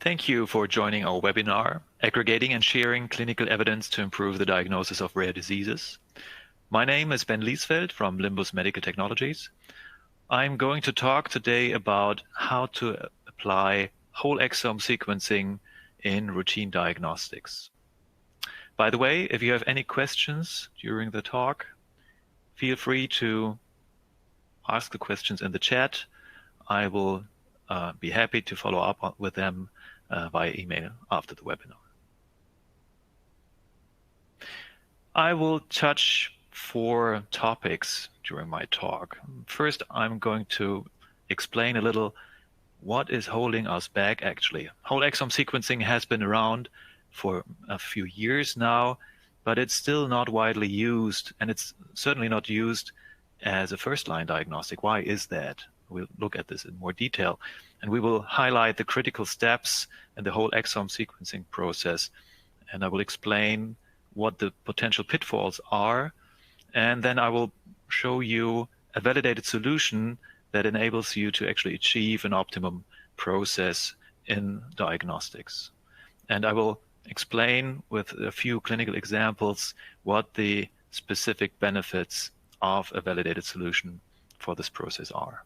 Thank you for joining our webinar, Aggregating and Sharing Clinical Evidence to Improve the Diagnosis of Rare Diseases. My name is Ben Liesfeld from Limbus Medical Technologies. I'm going to talk today about how to apply whole exome sequencing in routine diagnostics. By the way, if you have any questions during the talk, feel free to ask the questions in the chat. I will be happy to follow up with them via email after the webinar. I will touch 4 topics during my talk. First, I'm going to explain a little what is holding us back actually. Whole exome sequencing has been around for a few years now, but it's still not widely used, and it's certainly not used as a first-line diagnostic. Why is that? We'll look at this in more detail, and we will highlight the critical steps in the whole exome sequencing process, and I will explain what the potential pitfalls are, and then I will show you a validated solution that enables you to actually achieve an optimum process in diagnostics. And I will explain with a few clinical examples what the specific benefits of a validated solution for this process are.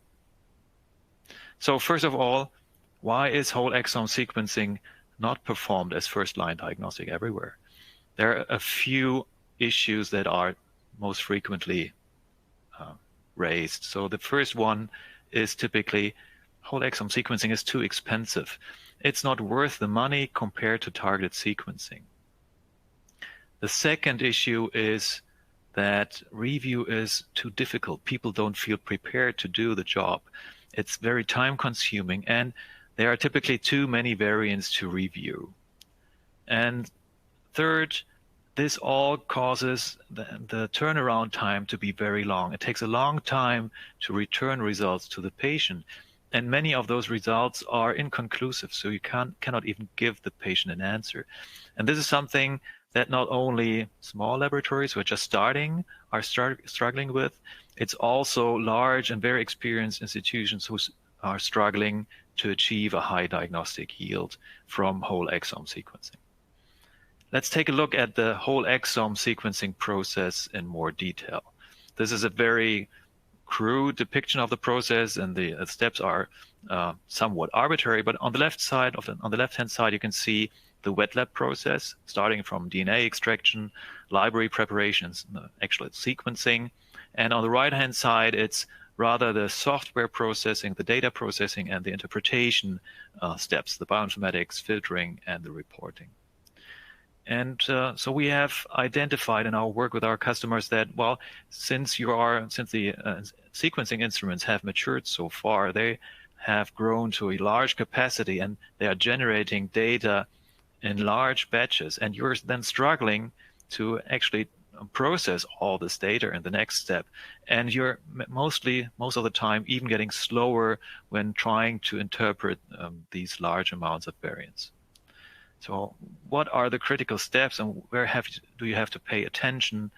So first of all, why is whole exome sequencing not performed as first-line diagnostic everywhere? There are a few issues that are most frequently raised. So the first one is typically whole exome sequencing is too expensive. It's not worth the money compared to targeted sequencing. The second issue is that review is too difficult. People don't feel prepared to do the job. It's very time consuming, and there are typically too many variants to review. And third, this all causes the turnaround time to be very long. It takes a long time to return results to the patient, and many of those results are inconclusive, so you cannot even give the patient an answer. And this is something that not only small laboratories who are just starting are struggling with, it's also large and very experienced institutions who are struggling to achieve a high diagnostic yield from whole exome sequencing. Let's take a look at the whole exome sequencing process in more detail. This is a very crude depiction of the process, and the steps are somewhat arbitrary. But on the left-hand side, you can see the wet lab process, starting from DNA extraction, library preparations, actual sequencing, and on the right-hand side, it's rather the software processing, the data processing, and the interpretation steps, the bioinformatics, filtering, and the reporting. And so we have identified in our work with our customers that, well, since the sequencing instruments have matured so far, they have grown to a large capacity and they are generating data in large batches, and you're then struggling to actually process all this data in the next step. And you're most of the time even getting slower when trying to interpret these large amounts of variants. So what are the critical steps, and where do you have to pay attention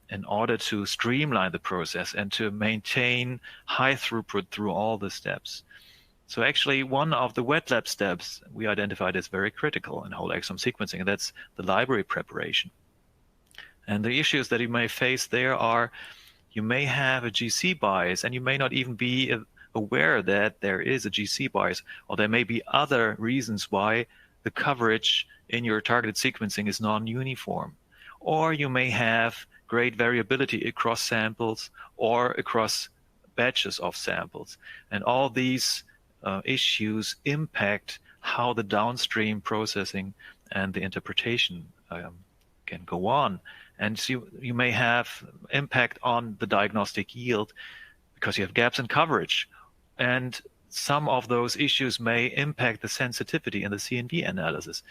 in order to streamline the process and to maintain high throughput through all the steps? So actually, one of the wet lab steps we identified as very critical in whole exome sequencing, and that's the library preparation. And the issues that you may face there are you may have a GC bias, and you may not even be aware that there is a GC bias, or there may be other reasons why the coverage in your targeted sequencing is non-uniform. Or you may have great variability across samples or across batches of samples. And all these issues impact how the downstream processing and the interpretation can go on. And so you may have impact on the diagnostic yield because you have gaps in coverage. And some of those issues may impact the sensitivity in the CNV analysis.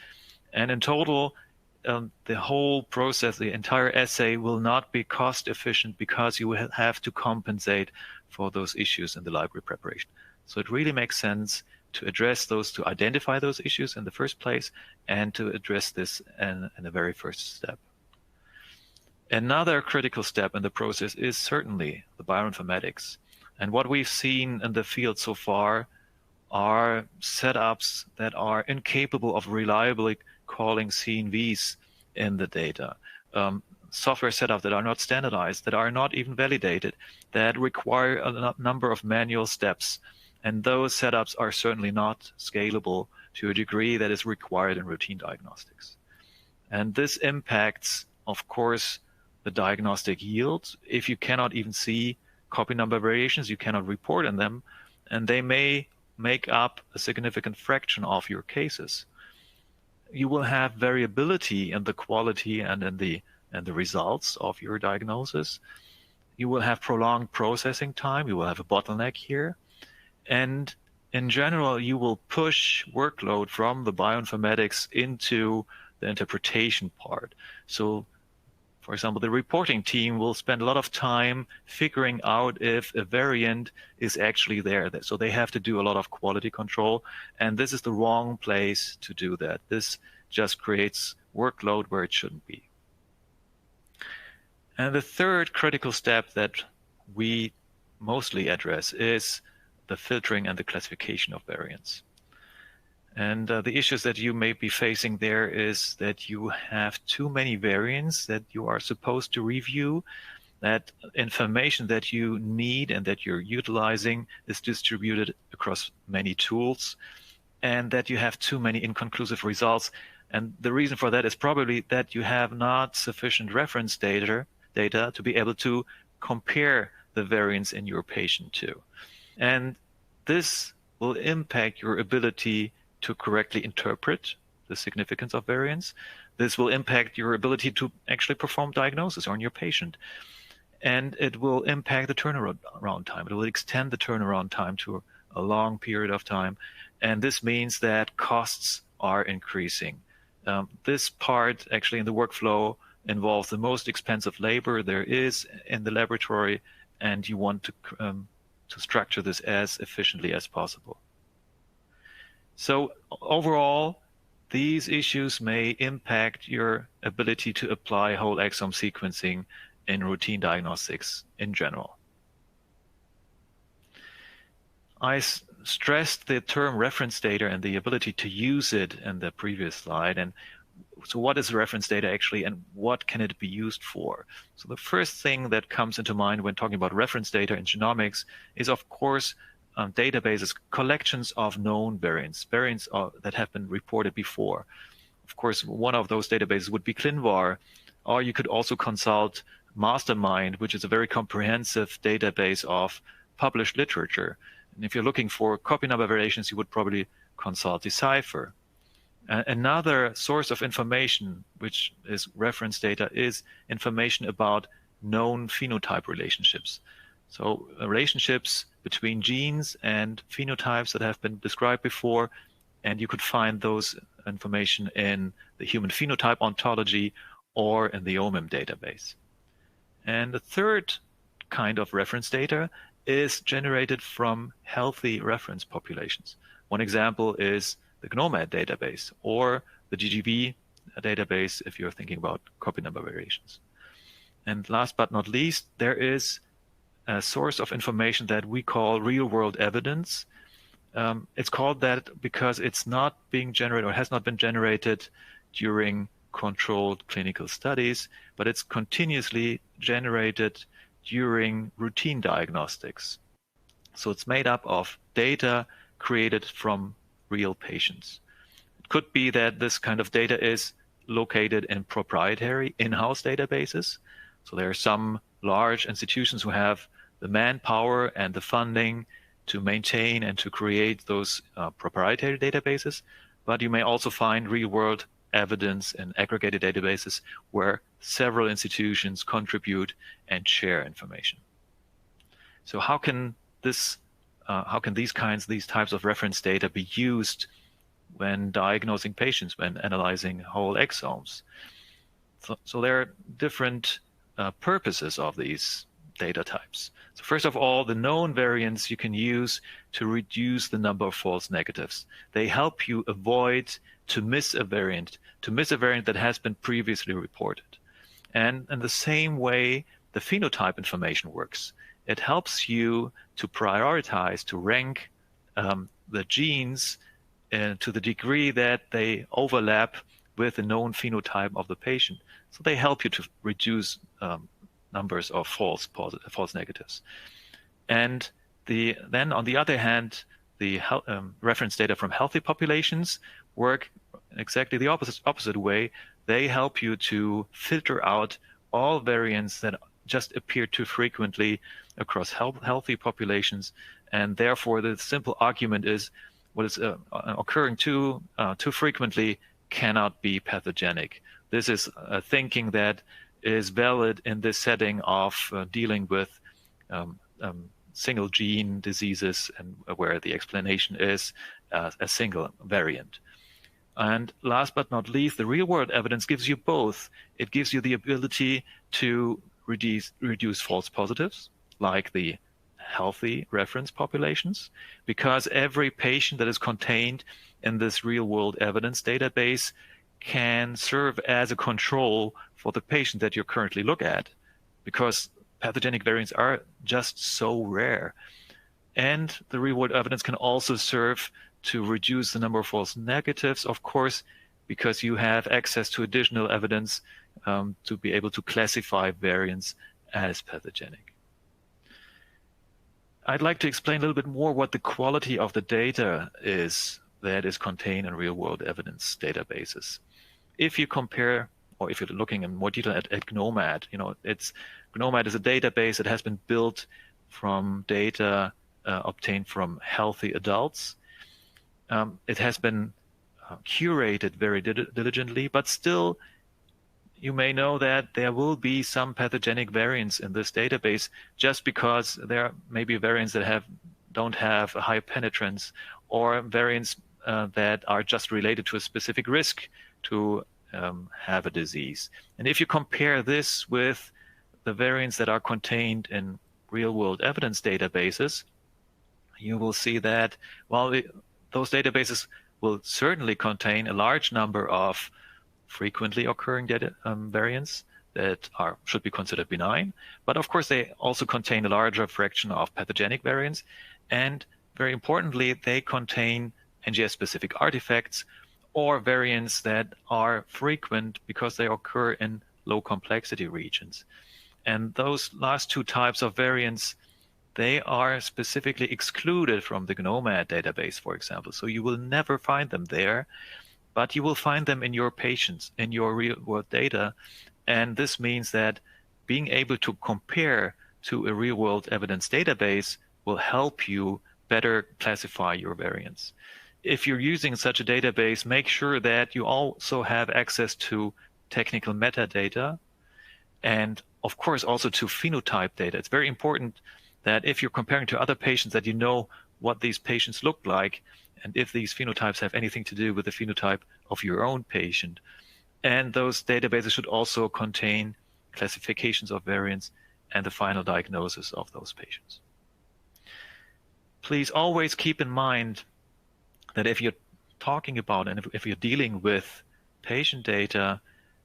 And in total, the whole process, the entire assay will not be cost efficient because you will have to compensate for those issues in the library preparation. So it really makes sense to address those, to identify those issues in the first place, and to address this in the very first step. Another critical step in the process is certainly the bioinformatics. And what we've seen in the field so far, are setups that are incapable of reliably calling CNVs in the data. Software setups that are not standardized, that are not even validated, that require a number of manual steps. And those setups are certainly not scalable to a degree that is required in routine diagnostics. And this impacts, of course, the diagnostic yield. If you cannot even see copy number variations, you cannot report on them, and they may make up a significant fraction of your cases. You will have variability in the quality and in the results of your diagnosis. You will have prolonged processing time. You will have a bottleneck here. And in general, you will push workload from the bioinformatics into the interpretation part. So, for example, the reporting team will spend a lot of time figuring out if a variant is actually there. So they have to do a lot of quality control, and this is the wrong place to do that. This just creates workload where it shouldn't be. And the third critical step that we mostly address is the filtering and the classification of variants. And the issues that you may be facing there is that you have too many variants that you are supposed to review, that information that you need and that you're utilizing is distributed across many tools, and that you have too many inconclusive results. And the reason for that is probably that you have not sufficient reference data to be able to compare the variants in your patient to. And this will impact your ability to correctly interpret the significance of variants. This will impact your ability to actually perform diagnosis on your patient. And it will impact the turnaround time. It will extend the turnaround time to a long period of time. And this means that costs are increasing. This part actually in the workflow involves the most expensive labor there is in the laboratory, and you want to structure this as efficiently as possible. So overall, these issues may impact your ability to apply whole exome sequencing in routine diagnostics in general. I stressed the term reference data and the ability to use it in the previous slide. And so what is reference data actually, and what can it be used for? So the first thing that comes into mind when talking about reference data in genomics is, of course, databases, collections of known variants that have been reported before. Of course, one of those databases would be ClinVar, or you could also consult Mastermind, which is a very comprehensive database of published literature. And if you're looking for copy number variations, you would probably consult Decipher. Another source of information, which is reference data, is information about known phenotype relationships. So relationships between genes and phenotypes that have been described before, and you could find those information in the human phenotype ontology or in the OMIM database. And the third kind of reference data is generated from healthy reference populations. One example is the GNOMAD database or the GGB database if you're thinking about copy number variations. And last but not least, there is a source of information that we call real-world evidence. It's called that because it's not being generated or has not been generated during controlled clinical studies, but it's continuously generated during routine diagnostics. So it's made up of data created from real patients. It could be that this kind of data is located in proprietary in-house databases. So there are some large institutions who have the manpower and the funding to maintain and to create those proprietary databases. But you may also find real-world evidence in aggregated databases where several institutions contribute and share information. So how can these types of reference data be used when diagnosing patients, when analyzing whole exomes? So there are different purposes of these data types. So first of all, the known variants you can use to reduce the number of false negatives. They help you avoid to miss a variant that has been previously reported. And in the same way, the phenotype information works. It helps you to prioritize, to rank the genes to the degree that they overlap with the known phenotype of the patient. So they help you to reduce numbers of false negatives. And then on the other hand, the reference data from healthy populations work exactly the opposite way. They help you to filter out all variants that just appear too frequently across healthy populations. And therefore, the simple argument is what is occurring too frequently cannot be pathogenic. This is a thinking that is valid in this setting of dealing with single gene diseases, and where the explanation is a single variant. And last but not least, the real world evidence gives you both. It gives you the ability to reduce false positives, like the healthy reference populations, because every patient that is contained in this real world evidence database can serve as a control for the patient that you currently look at, because pathogenic variants are just so rare. And the real world evidence can also serve to reduce the number of false negatives, of course, because you have access to additional evidence to be able to classify variants as pathogenic. I'd like to explain a little bit more what the quality of the data is that is contained in real world evidence databases. If you compare, or if you're looking in more detail at GNOMAD, GNOMAD is a database that has been built from data obtained from healthy adults. It has been curated very diligently, but still you may know that there will be some pathogenic variants in this database, just because there may be variants that don't have a high penetrance, or variants that are just related to a specific risk to have a disease. And if you compare this with the variants that are contained in real-world evidence databases, you will see that while those databases will certainly contain a large number of frequently occurring variants that should be considered benign, but of course they also contain a larger fraction of pathogenic variants, and very importantly, they contain NGS-specific artifacts or variants that are frequent because they occur in low complexity regions. And those last two types of variants, they are specifically excluded from the GNOMAD database, for example. So you will never find them there, but you will find them in your patients, in your real-world data. And this means that being able to compare to a real-world evidence database will help you better classify your variants. If you're using such a database, make sure that you also have access to technical metadata, and of course also to phenotype data. It's very important that if you're comparing to other patients, that you know what these patients look like, and if these phenotypes have anything to do with the phenotype of your own patient. And those databases should also contain classifications of variants and the final diagnosis of those patients. Please always keep in mind that if you're talking about and if you're dealing with patient data,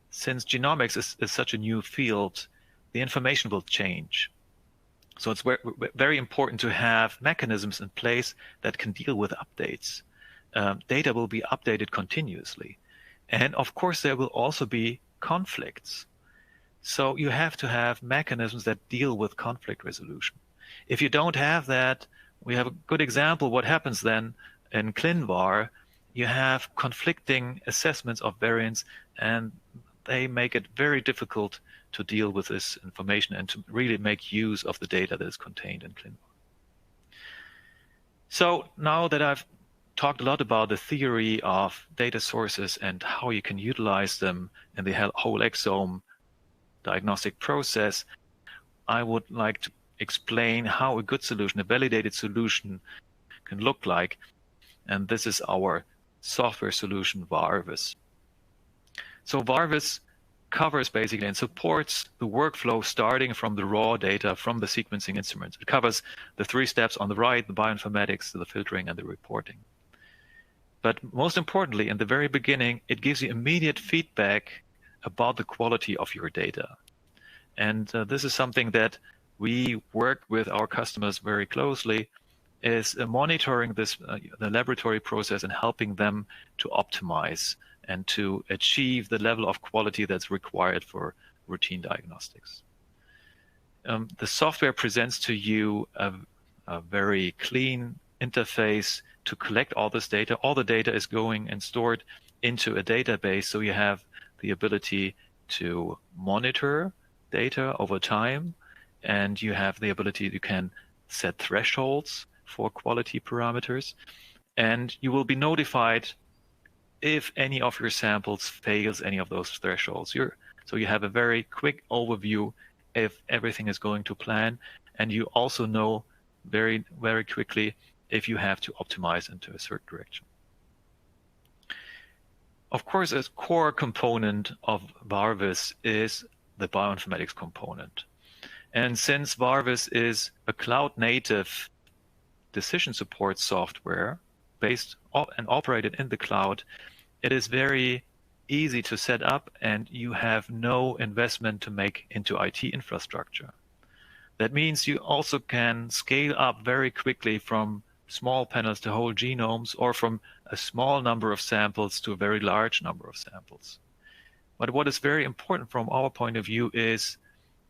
since genomics is such a new field, the information will change. So it's very important to have mechanisms in place that can deal with updates. Data will be updated continuously. And of course, there will also be conflicts. So you have to have mechanisms that deal with conflict resolution. If you don't have that, we have a good example what happens then in ClinVar. You have conflicting assessments of variants, and they make it very difficult to deal with this information and to really make use of the data that is contained in ClinVar. So now that I've talked a lot about the theory of data sources and how you can utilize them in the whole exome diagnostic process, I would like to explain how a good solution, a validated solution, can look like. And this is our software solution, Varvis. So Varvis covers basically and supports the workflow starting from the raw data from the sequencing instruments. It covers the 3 steps on the right, the bioinformatics, the filtering, and the reporting. But most importantly, in the very beginning, it gives you immediate feedback about the quality of your data. And this is something that we work with our customers very closely. is monitoring the laboratory process and helping them to optimize and to achieve the level of quality that's required for routine diagnostics. The software presents to you a very clean interface to collect all this data. All the data is going and stored into a database, so you have the ability to monitor data over time, and you have the ability, you can set thresholds for quality parameters, and you will be notified if any of your samples fails any of those thresholds. So you have a very quick overview if everything is going to plan, and you also know very, very quickly if you have to optimize into a certain direction. Of course, a core component of Varvis is the bioinformatics component. And since Varvis is a cloud-native decision support software based and operated in the cloud, it is very easy to set up, and you have no investment to make into IT infrastructure. That means you also can scale up very quickly from small panels to whole genomes, or from a small number of samples to a very large number of samples. But what is very important from our point of view is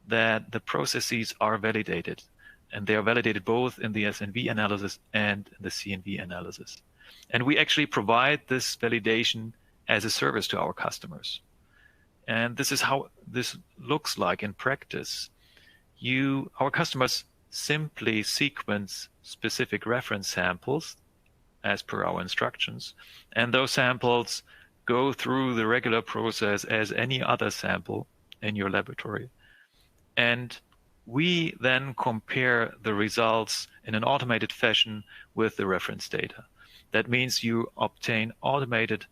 that the processes are validated, and they are validated both in the SNV analysis and the CNV analysis. And we actually provide this validation as a service to our customers. And this is how this looks like in practice. Our customers simply sequence specific reference samples as per our instructions, and those samples go through the regular process as any other sample in your laboratory. And we then compare the results in an automated fashion with the reference data. That means you obtain automated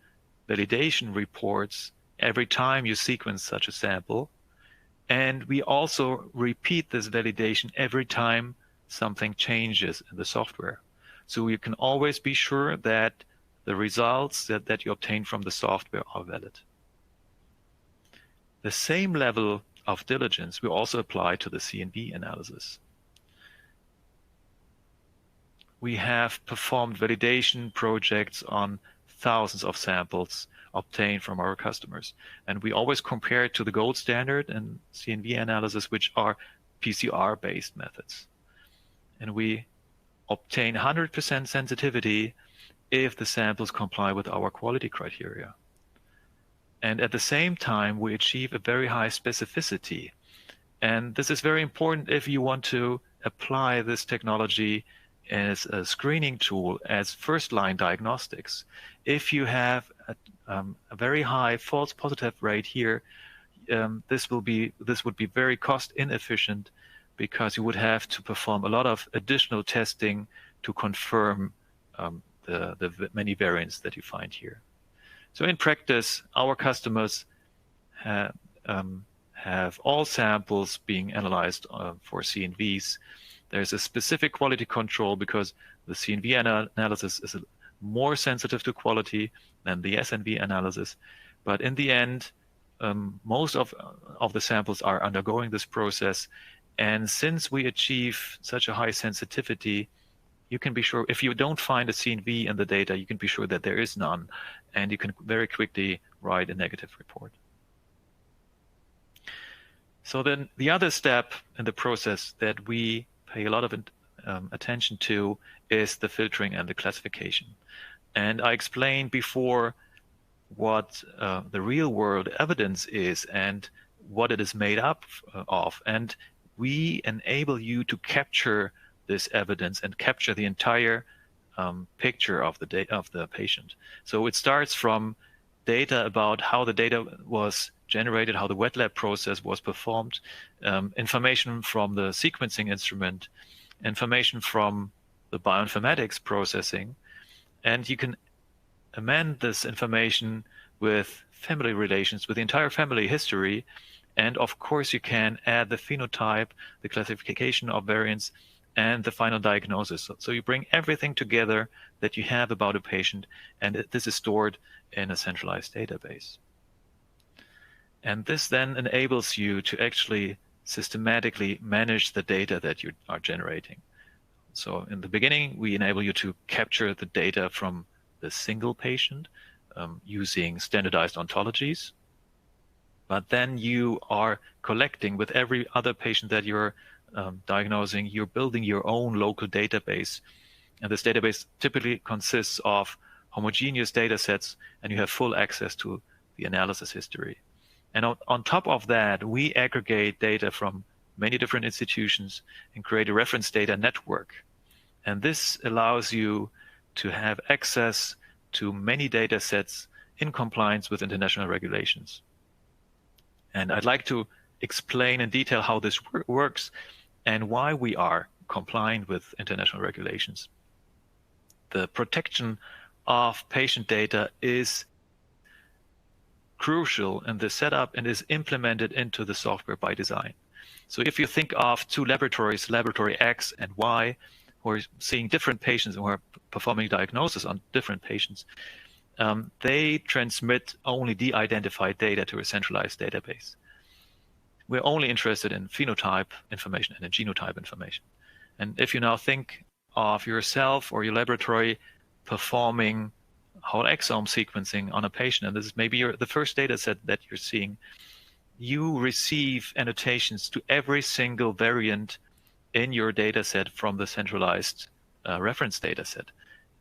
validation reports every time you sequence such a sample. And we also repeat this validation every time something changes in the software. So you can always be sure that the results that you obtain from the software are valid. The same level of diligence we also apply to the CNV analysis. We have performed validation projects on thousands of samples obtained from our customers. And we always compare it to the gold standard in CNV analysis, which are PCR-based methods. And we obtain 100% sensitivity if the samples comply with our quality criteria. And at the same time, we achieve a very high specificity. And this is very important if you want to apply this technology as a screening tool, as first-line diagnostics. If you have a very high false positive rate here, this would be very cost inefficient, because you would have to perform a lot of additional testing to confirm the many variants that you find here. So in practice, our customers have all samples being analyzed for CNVs. There's a specific quality control because the CNV analysis is more sensitive to quality than the SNV analysis. But in the end, most of the samples are undergoing this process. And since we achieve such a high sensitivity, you can be sure if you don't find a CNV in the data, you can be sure that there is none, and you can very quickly write a negative report. So then the other step in the process that we pay a lot of attention to is the filtering and the classification. And I explained before what the real world evidence is and what it is made up of. And we enable you to capture this evidence and capture the entire picture of the patient. So it starts from data about how the data was generated, how the wet lab process was performed, information from the sequencing instrument, information from the bioinformatics processing, and you can amend this information with family relations, with the entire family history, and of course you can add the phenotype, the classification of variants, and the final diagnosis. So you bring everything together that you have about a patient, and this is stored in a centralized database. And this then enables you to actually systematically manage the data that you are generating. So in the beginning, we enable you to capture the data from the single patient using standardized ontologies. But then you are collecting with every other patient that you're diagnosing, you're building your own local database. And this database typically consists of homogeneous data sets, and you have full access to the analysis history. And on top of that, we aggregate data from many different institutions and create a reference data network. And this allows you to have access to many data sets in compliance with international regulations. And I'd like to explain in detail how this works and why we are compliant with international regulations. The protection of patient data is crucial in the setup and is implemented into the software by design. So if you think of two laboratories, laboratory X and Y, who are seeing different patients and who are performing diagnosis on different patients, they transmit only de-identified data to a centralized database. We're only interested in phenotype information and in genotype information. And if you now think of yourself or your laboratory performing whole exome sequencing on a patient, and this is maybe the first data set that you're seeing, you receive annotations to every single variant in your data set from the centralized reference data set.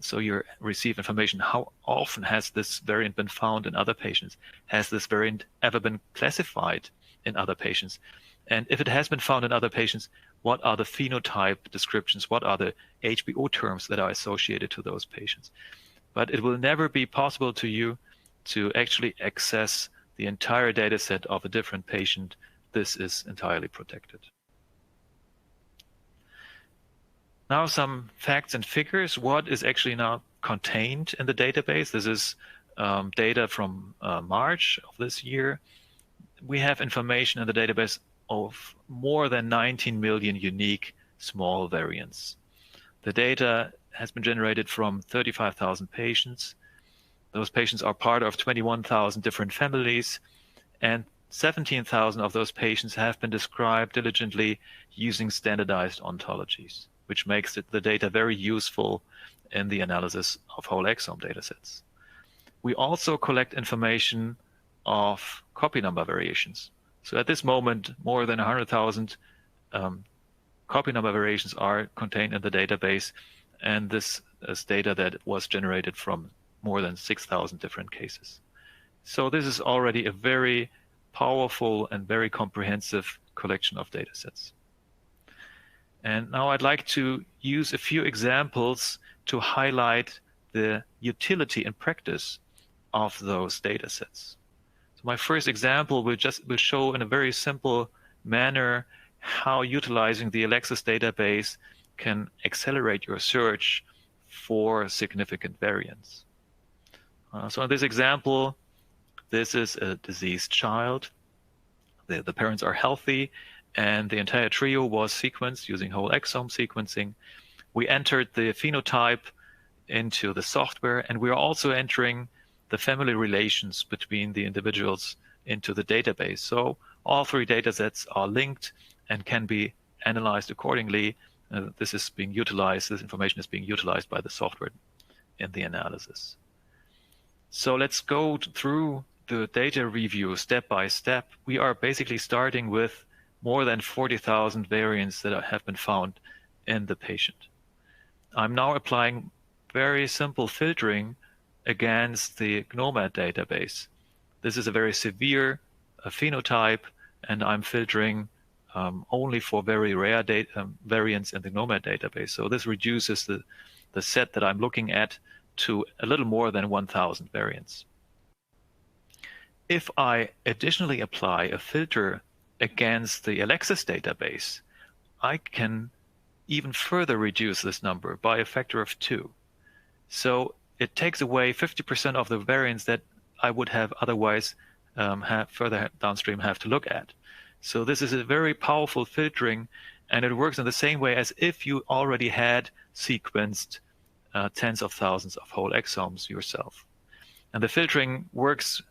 So you receive information, how often has this variant been found in other patients? Has this variant ever been classified in other patients? And if it has been found in other patients, what are the phenotype descriptions? What are the HBO terms that are associated to those patients? But it will never be possible to you to actually access the entire data set of a different patient. This is entirely protected. Now some facts and figures. What is actually now contained in the database? This is data from March of this year. We have information in the database of more than 19 million unique small variants. The data has been generated from 35,000 patients. Those patients are part of 21,000 different families, and 17,000 of those patients have been described diligently using standardized ontologies, which makes the data very useful in the analysis of whole exome datasets. We also collect information of copy number variations. So at this moment, more than 100,000 copy number variations are contained in the database, and this is data that was generated from more than 6,000 different cases. So this is already a very powerful and very comprehensive collection of datasets. And now I'd like to use a few examples to highlight the utility and practice of those datasets. So my first example will show in a very simple manner how utilizing the Alexis database can accelerate your search for significant variants. So in this example, this is a diseased child. The parents are healthy, and the entire trio was sequenced using whole exome sequencing. We entered the phenotype into the software, and we are also entering the family relations between the individuals into the database. So all three data sets are linked and can be analyzed accordingly. This is being utilized, this information is being utilized by the software in the analysis. So let's go through the data review step by step. We are basically starting with more than 40,000 variants that have been found in the patient. I'm now applying very simple filtering against the GNOMAD database. This is a very severe phenotype, and I'm filtering only for very rare variants in the GNOMAD database. So this reduces the set that I'm looking at to a little more than 1,000 variants. If I additionally apply a filter against the Alexis database, I can even further reduce this number by a factor of 2. So it takes away 50% of the variants that I would have otherwise further downstream have to look at. So this is a very powerful filtering, and it works in the same way as if you already had sequenced tens of thousands of whole exomes yourself. And the filtering works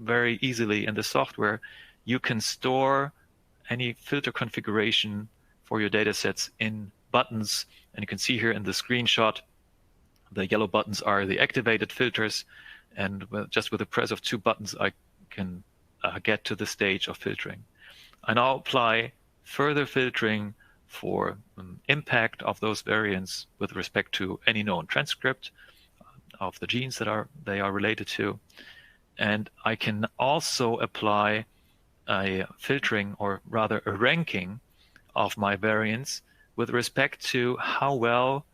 very easily in the software. You can store any filter configuration for your data sets in buttons, and you can see here in the screenshot, the yellow buttons are the activated filters, and just with the press of 2 buttons, I can get to the stage of filtering. I now apply further filtering for impact of those variants with respect to any known transcript of the genes that they are related to. And I can also apply a filtering, or rather a ranking, of my variants with respect to how well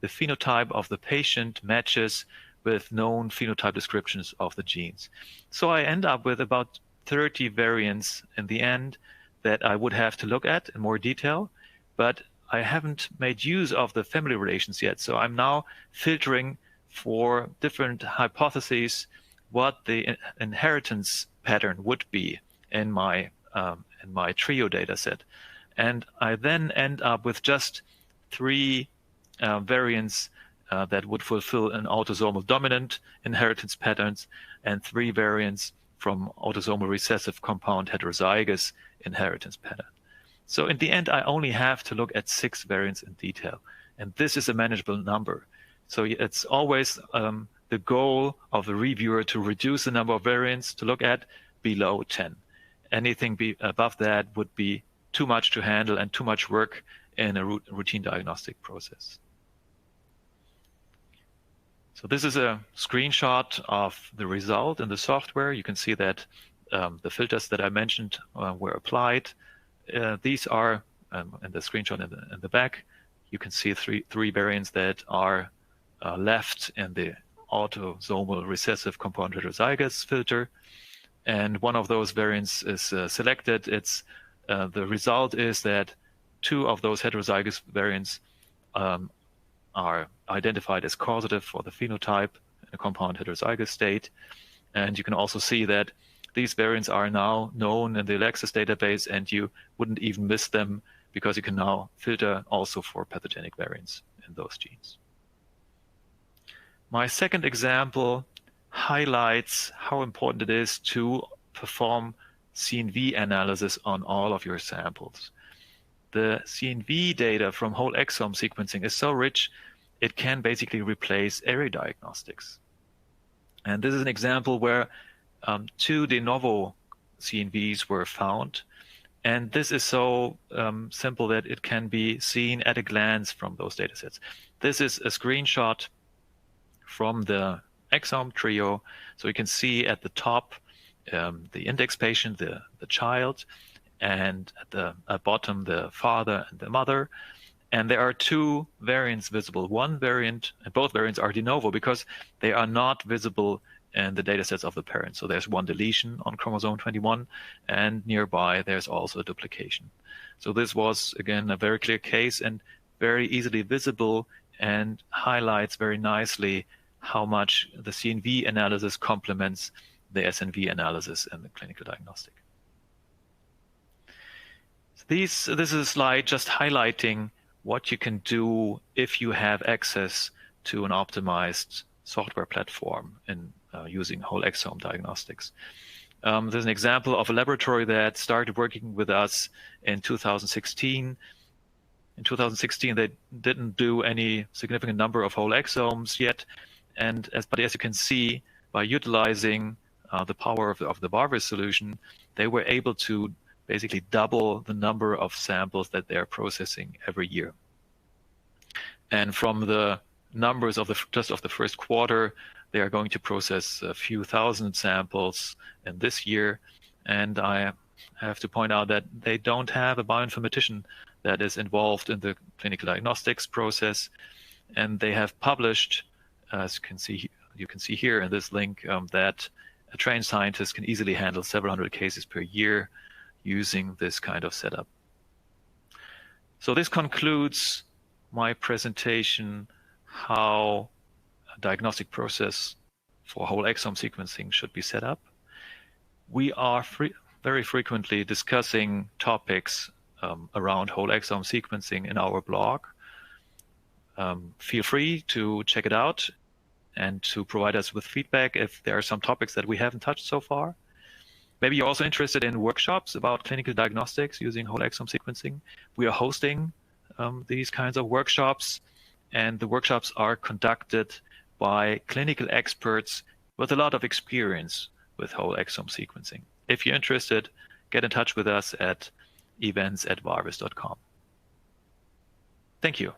the phenotype of the patient matches with known phenotype descriptions of the genes. So I end up with about 30 variants in the end that I would have to look at in more detail, but I haven't made use of the family relations yet. So I'm now filtering for different hypotheses what the inheritance pattern would be in my trio data set. And I then end up with just 3 variants that would fulfill an autosomal dominant inheritance patterns, and 3 variants from autosomal recessive compound heterozygous inheritance pattern. So in the end, I only have to look at 6 variants in detail, and this is a manageable number. So it's always the goal of the reviewer to reduce the number of variants to look at below 10. Anything above that would be too much to handle and too much work in a routine diagnostic process. So this is a screenshot of the result in the software. You can see that the filters that I mentioned were applied. These are, in the screenshot in the back, you can see three variants that are left in the autosomal recessive compound heterozygous filter. And one of those variants is selected. The result is that 2 of those heterozygous variants are identified as causative for the phenotype in a compound heterozygous state. And you can also see that these variants are now known in the Lexis database, and you wouldn't even miss them because you can now filter also for pathogenic variants in those genes. My second example highlights how important it is to perform CNV analysis on all of your samples. The CNV data from whole exome sequencing is so rich, it can basically replace array diagnostics. And this is an example where 2 de novo CNVs were found. And this is so simple that it can be seen at a glance from those data sets. This is a screenshot from the exome trio. So you can see at the top the index patient, the child, and at the bottom the father and the mother. And there are 2 variants visible. One variant, and both variants are de novo because they are not visible in the data sets of the parents. So there's 1 deletion on chromosome 21, and nearby there's also a duplication. So this was, again, a very clear case and very easily visible, and highlights very nicely how much the CNV analysis complements the SNV analysis in the clinical diagnostic. So this is a slide just highlighting what you can do if you have access to an optimized software platform in using whole exome diagnostics. There's an example of a laboratory that started working with us in 2016. In 2016, they didn't do any significant number of whole exomes yet, but as you can see, by utilizing the power of the Barvis solution, they were able to basically double the number of samples that they're processing every year. And from the numbers of just of the first quarter, they are going to process a few thousand samples in this year. And I have to point out that they don't have a bioinformatician that is involved in the clinical diagnostics process. And they have published, as you can see here in this link, that a trained scientist can easily handle several hundred cases per year using this kind of setup. So this concludes my presentation how a diagnostic process for whole exome sequencing should be set up. We are very frequently discussing topics around whole exome sequencing in our blog. Feel free to check it out and to provide us with feedback if there are some topics that we haven't touched so far. Maybe you're also interested in workshops about clinical diagnostics using whole exome sequencing. We are hosting these kinds of workshops, and the workshops are conducted by clinical experts with a lot of experience with whole exome sequencing. If you're interested, get in touch with us at events@varvis.com. Thank you.